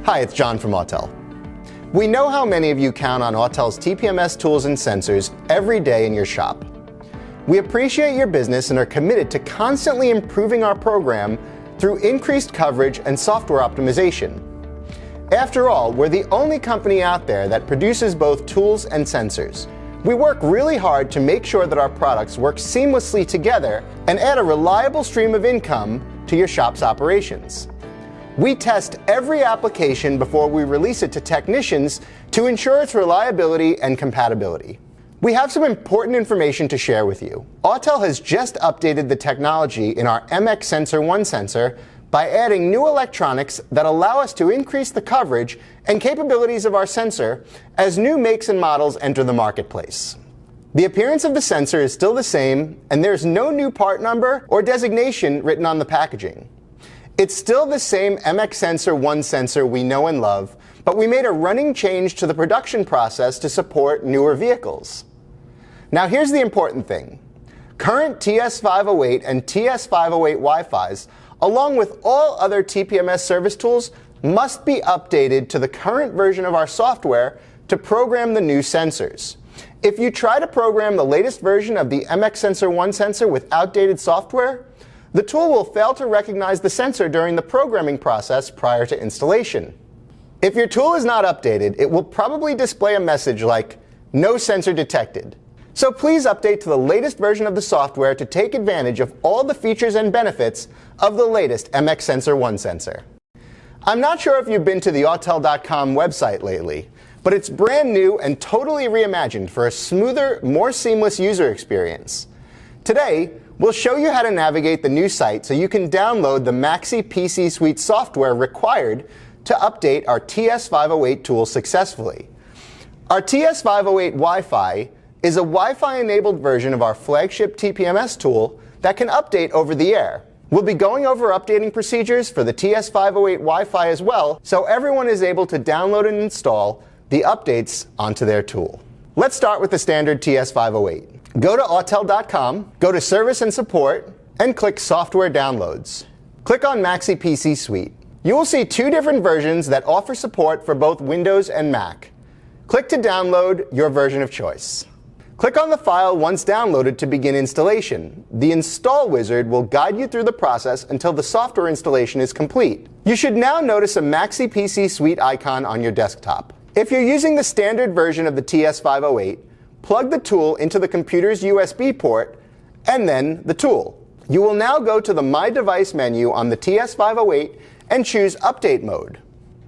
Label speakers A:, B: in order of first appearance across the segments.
A: Hi, it's John from Autel. We know how many of you count on Autel's TPMS tools and sensors every day in your shop. We appreciate your business and are committed to constantly improving our program through increased coverage and software optimization. After all, we're the only company out there that produces both tools and sensors. We work really hard to make sure that our products work seamlessly together and add a reliable stream of income to your shop's operations. We test every application before we release it to technicians to ensure its reliability and compatibility. We have some important information to share with you. Autel has just updated the technology in our MX Sensor 1 sensor by adding new electronics that allow us to increase the coverage and capabilities of our sensor as new makes and models enter the marketplace. The appearance of the sensor is still the same, and there's no new part number or designation written on the packaging. It's still the same MX Sensor 1 sensor we know and love, but we made a running change to the production process to support newer vehicles. Now here's the important thing. Current TS508 and TS508 Wi-Fis, along with all other TPMS service tools, must be updated to the current version of our software to program the new sensors. If you try to program the latest version of the MX Sensor 1 sensor with outdated software, the tool will fail to recognize the sensor during the programming process prior to installation. If your tool is not updated, it will probably display a message like, "No sensor detected." So please update to the latest version of the software to take advantage of all the features and benefits of the latest MX Sensor 1 sensor. I'm not sure if you've been to the Autel.com website lately, but it's brand new and totally reimagined for a smoother, more seamless user experience. Today, we'll show you how to navigate the new site so you can download the Maxi PC Suite software required to update our TS508 tool successfully. Our TS508 Wi-Fi is a Wi-Fi-enabled version of our flagship TPMS tool that can update over the air. We'll be going over updating procedures for the TS508 Wi-Fi as well, so everyone is able to download and install the updates onto their tool. Let's start with the standard TS508. Go to Autel.com, go to Service and Support, and click Software Downloads. Click on Maxi PC Suite. You will see two different versions that offer support for both Windows and Mac. Click to download your version of choice. Click on the file once downloaded to begin installation. The Install Wizard will guide you through the process until the software installation is complete. You should now notice a Maxi PC Suite icon on your desktop. If you're using the standard version of the TS508, plug the tool into the computer's USB port and then the tool. You will now go to the My Device menu on the TS508 and choose Update Mode.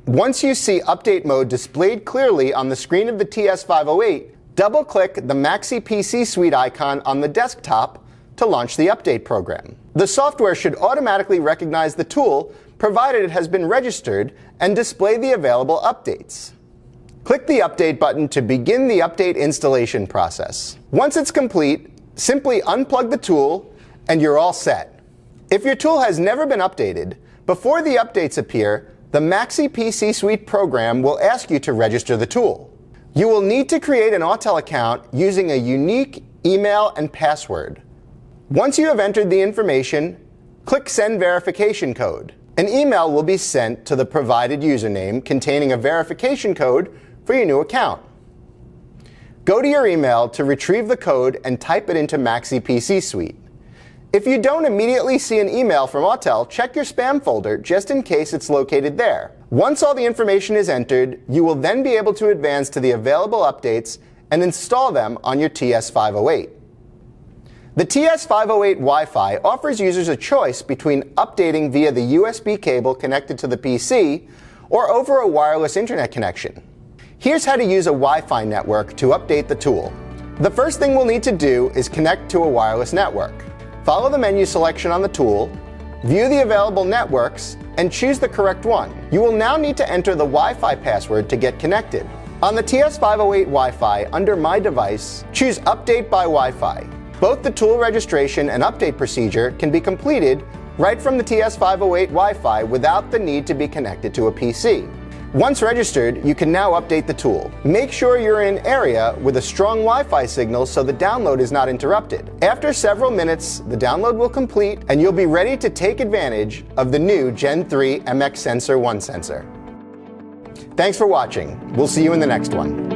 A: Once you see Update Mode displayed clearly on the screen of the TS508, double-click the Maxi PC Suite icon on the desktop to launch the update program. The software should automatically recognize the tool, provided it has been registered, and display the available updates. Click the Update button to begin the update installation process. Once it's complete, simply unplug the tool, and you're all set. If your tool has never been updated, before the updates appear, the Maxi PC Suite program will ask you to register the tool. You will need to create an Autel account using a unique email and password. Once you have entered the information, click Send Verification Code. An email will be sent to the provided username containing a verification code for your new account. Go to your email to retrieve the code and type it into Maxi PC Suite. If you don't immediately see an email from Autel, check your spam folder just in case it's located there. Once all the information is entered, you will then be able to advance to the available updates and install them on your TS508. The TS508 Wi-Fi offers users a choice between updating via the USB cable connected to the PC or over a wireless internet connection. Here's how to use a Wi-Fi network to update the tool. The first thing we'll need to do is connect to a wireless network. Follow the menu selection on the tool, view the available networks, and choose the correct one. You will now need to enter the Wi-Fi password to get connected. On the TS508 Wi-Fi, under My Device, choose Update by Wi-Fi. Both the tool registration and update procedure can be completed right from the TS508 Wi-Fi without the need to be connected to a PC. Once registered, you can now update the tool. Make sure you're in an area with a strong Wi-Fi signal so the download is not interrupted. After several minutes, the download will complete and you'll be ready to take advantage of the new Gen 3 MX Sensor 1 sensor. Thanks for watching. We'll see you in the next one.